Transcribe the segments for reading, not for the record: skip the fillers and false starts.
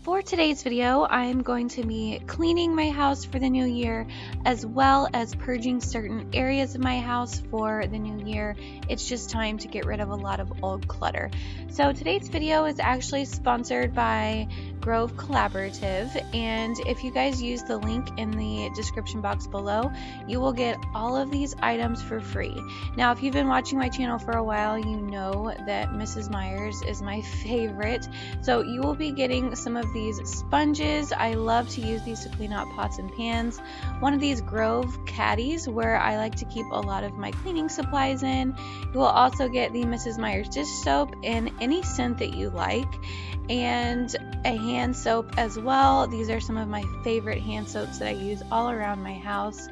For today's video, I'm going to be cleaning my house for the new year, as well as purging certain areas of my house for the new year. It's just time to get rid of a lot of old clutter. So today's video is actually sponsored by Grove Collaborative, and if you guys use the link in the description box below, you will get all of these items for free. Now, if you've been watching my channel for a while, you know that Mrs. Meyer's is my favorite. So you will be getting some of these sponges. I love to use these to clean out pots and pans. One of these Grove caddies where I like to keep a lot of my cleaning supplies in. You will also get the Mrs. Meyer's dish soap in any scent that you like, and a hand soap as well. These are some of my favorite hand soaps that I use all around my house,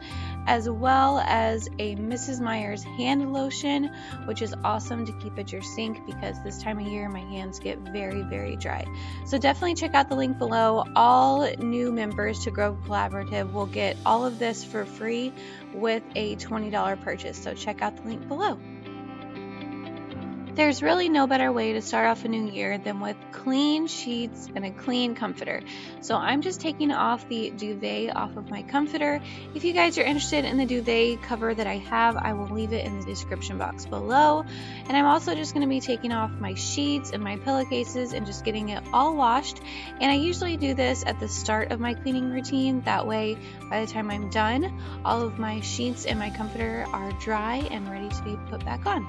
as well as a Mrs. Meyer's hand lotion, which is awesome to keep at your sink because this time of year my hands get very dry. So definitely check out the link below. All new members to Grove Collaborative will get all of this for free with a $20 purchase. So check out the link below. There's really no better way to start off a new year than with clean sheets and a clean comforter. So I'm just taking off the duvet off of my comforter. If you guys are interested in the duvet cover that I have, I will leave it in the description box below. And I'm also just going to be taking off my sheets and my pillowcases and just getting it all washed. And I usually do this at the start of my cleaning routine. That way, by the time I'm done, all of my sheets and my comforter are dry and ready to be put back on.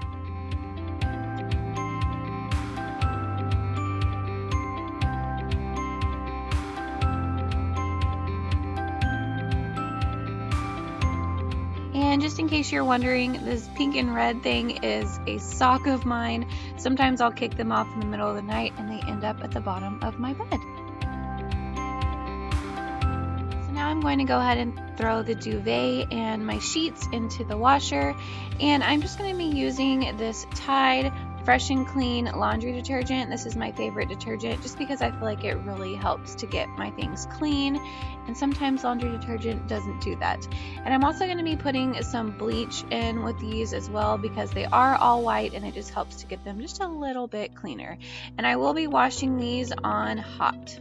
And just in case you're wondering, this pink and red thing is a sock of mine. Sometimes I'll kick them off in the middle of the night and they end up at the bottom of my bed. So now I'm going to go ahead and throw the duvet and my sheets into the washer. And I'm just going to be using this Tide Fresh and Clean laundry detergent. This is my favorite detergent just because I feel like it really helps to get my things clean, and sometimes laundry detergent doesn't do that. And I'm also going to be putting some bleach in with these as well because they are all white and it just helps to get them just a little bit cleaner. And I will be washing these on hot.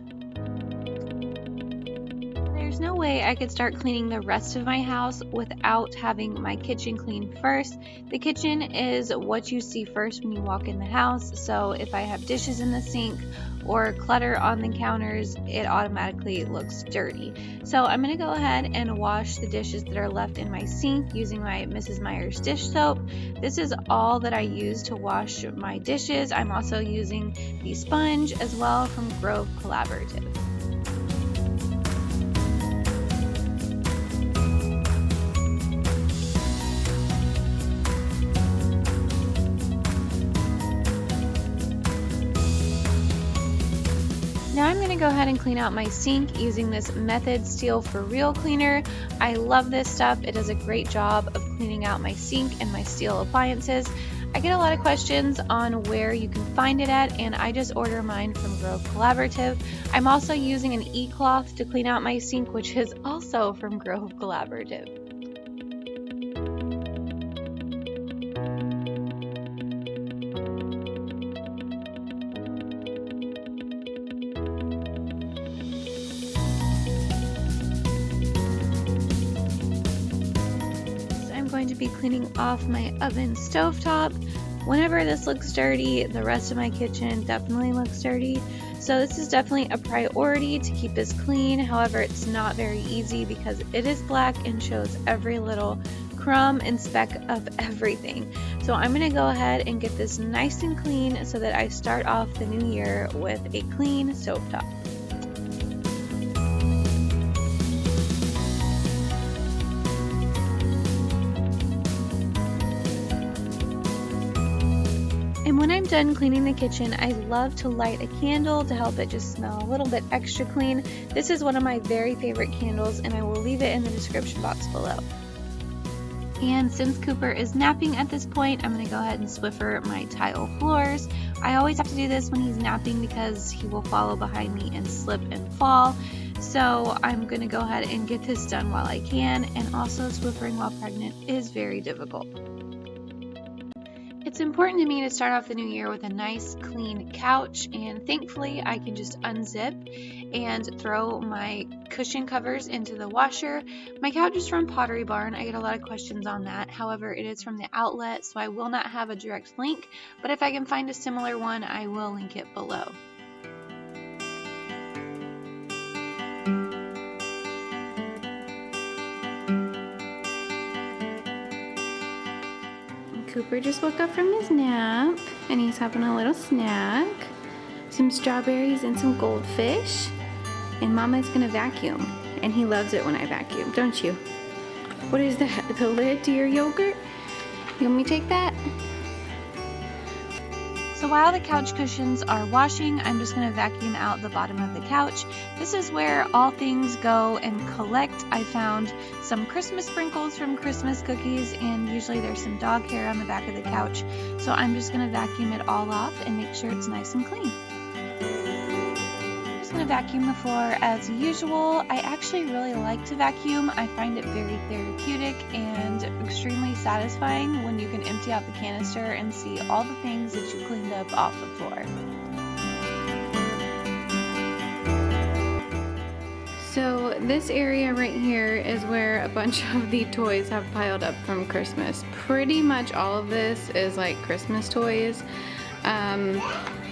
There's no way I could start cleaning the rest of my house without having my kitchen clean first. The kitchen is what you see first when you walk in the house, so if I have dishes in the sink or clutter on the counters, it automatically looks dirty. So I'm going to go ahead and wash the dishes that are left in my sink using my Mrs. Meyer's dish soap. This is all that I use to wash my dishes. I'm also using the sponge as well from Grove Collaborative. Now I'm going to go ahead and clean out my sink using this Method Steel for Real cleaner. I love this stuff. It does a great job of cleaning out my sink and my steel appliances. I get a lot of questions on where you can find it at, and I just order mine from Grove Collaborative. I'm also using an e-cloth to clean out my sink, which is also from Grove Collaborative. Going to be cleaning off my oven stovetop. Whenever this looks dirty, the rest of my kitchen definitely looks dirty. So this is definitely a priority to keep this clean. However, it's not very easy because it is black and shows every little crumb and speck of everything. So I'm going to go ahead and get this nice and clean so that I start off the new year with a clean stovetop. And when I'm done cleaning the kitchen, I love to light a candle to help it just smell a little bit extra clean. This is one of my very favorite candles, and I will leave it in the description box below. And since Cooper is napping at this point, I'm going to go ahead and Swiffer my tile floors. I always have to do this when he's napping because he will follow behind me and slip and fall. So I'm going to go ahead and get this done while I can, and also Swiffering while pregnant is very difficult. It's It's important to me to start off the new year with a nice clean couch, and thankfully I can just unzip and throw my cushion covers into the washer. My couch is from Pottery Barn. I get a lot of questions on that. However, it is from the outlet, so I will not have a direct link, but if I can find a similar one, I will link it below. Cooper just woke up from his nap and he's having a little snack. Some strawberries and some goldfish. And Mama's gonna vacuum. And he loves it when I vacuum, don't you? What is that? The lid to your yogurt? You want me to take that? So while the couch cushions are washing, I'm just going to vacuum out the bottom of the couch. This is where all things go and collect. I found some Christmas sprinkles from Christmas cookies, and usually there's some dog hair on the back of the couch. So I'm just going to vacuum it all off and make sure it's nice and clean. I'm just going to vacuum the floor as usual. I actually really like to vacuum. I find it very therapeutic and extremely satisfying when you can empty out the canister and see all the things that you cleaned up off the floor. So this area right here is where a bunch of the toys have piled up from Christmas. Pretty much all of this is like Christmas toys.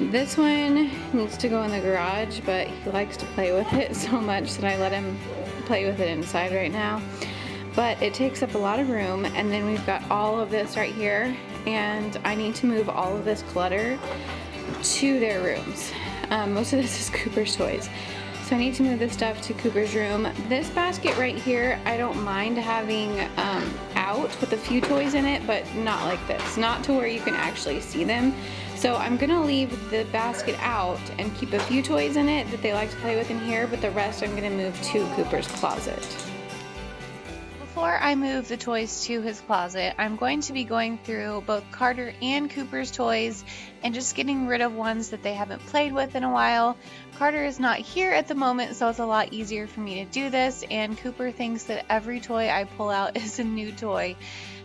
This one needs to go in the garage, but he likes to play with it so much that I let him play with it inside right now. But it takes up a lot of room, and then we've got all of this right here, and I need to move all of this clutter to their rooms. Most of this is Cooper's toys. So I need to move this stuff to Cooper's room. This basket right here, I don't mind having out with a few toys in it, but not like this. Not to where you can actually see them. So I'm gonna leave the basket out and keep a few toys in it that they like to play with in here, but the rest I'm gonna move to Cooper's closet. Before I move the toys to his closet, I'm going to be going through both Carter and Cooper's toys and just getting rid of ones that they haven't played with in a while. Carter is not here at the moment, so it's a lot easier for me to do this, and Cooper thinks that every toy I pull out is a new toy.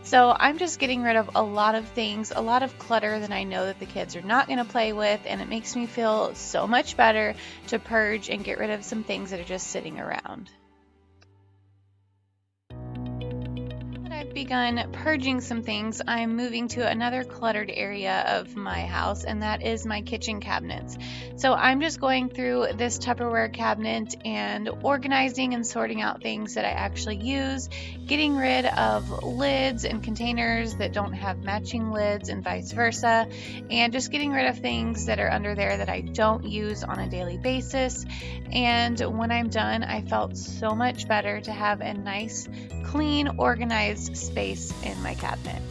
So I'm just getting rid of a lot of things, a lot of clutter that I know that the kids are not going to play with, and it makes me feel so much better to purge and get rid of some things that are just sitting around. I've begun purging some things. I'm moving to another cluttered area of my house, and that is my kitchen cabinets. So I'm just going through this Tupperware cabinet and organizing and sorting out things that I actually use, getting rid of lids and containers that don't have matching lids and vice versa, and just getting rid of things that are under there that I don't use on a daily basis. And when I'm done, I felt so much better to have a nice, clean, organized space in my cabinet.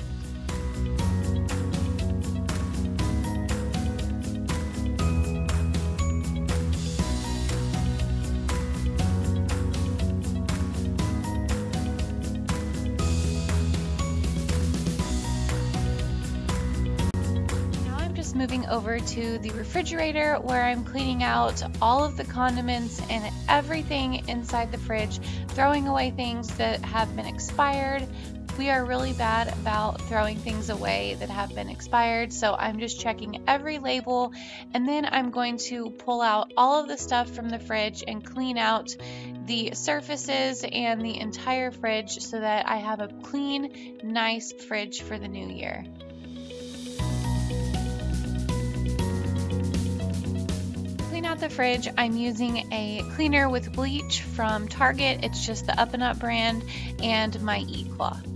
Moving over to the refrigerator, where I'm cleaning out all of the condiments and everything inside the fridge, throwing away things that have been expired. We are really bad about throwing things away that have been expired, so I'm just checking every label, and then I'm going to pull out all of the stuff from the fridge and clean out the surfaces and the entire fridge so that I have a clean, nice fridge for the new year. Out the fridge, I'm using a cleaner with bleach from Target. It's just the Up and Up brand, and my e-cloth.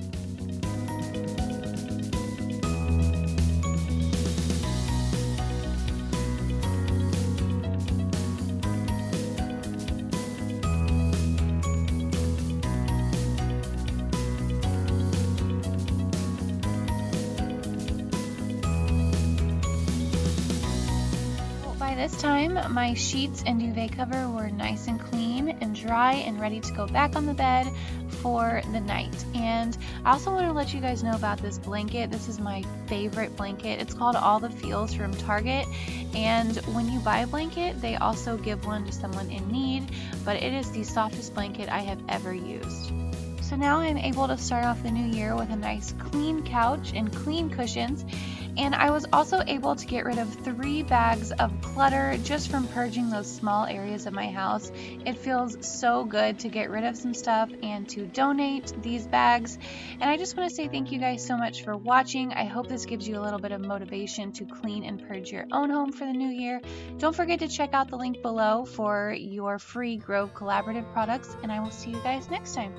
This time, my sheets and duvet cover were nice and clean and dry and ready to go back on the bed for the night. And I also want to let you guys know about this blanket. This is my favorite blanket. It's called All the Feels from Target, and when you buy a blanket, they also give one to someone in need, but it is the softest blanket I have ever used. So now I'm able to start off the new year with a nice clean couch and clean cushions, And I was also able to get rid of 3 bags of clutter just from purging those small areas of my house. It feels so good to get rid of some stuff and to donate these bags. And I just want to say thank you guys so much for watching. I hope this gives you a little bit of motivation to clean and purge your own home for the new year. Don't forget to check out the link below for your free Grove Collaborative products, and I will see you guys next time.